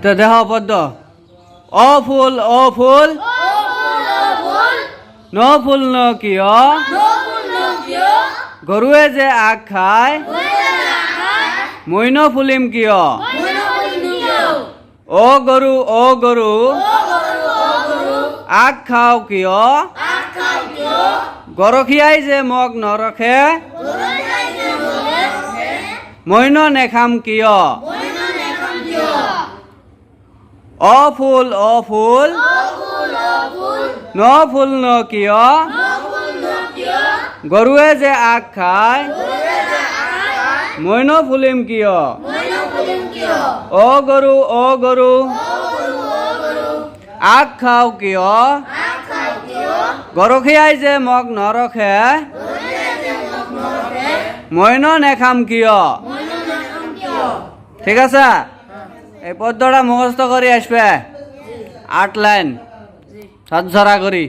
তো দেহ পদ্ম অ ফুল ন ফুল ন কিয় গৰুৱে যে আগ খায় মই ন ফুলিম কিয় অ গৰু আগ খাও কিয় গৰখীয়াই যে মোক নৰখে মই নেখাম কিয় অ ফুল ন ফুল ন কিয় গৰুৱে যে আগ খায় মই ন ফুলিম কিয় অ গৰু আগ খাও কিয় গৰখীয়াই যে মোক নৰখে মই নেখাম কিয় ঠিক আছে এই পদ্যটা মুখস্থ কৰে আসবে 8 লাইন সাত ঝৰা কৰি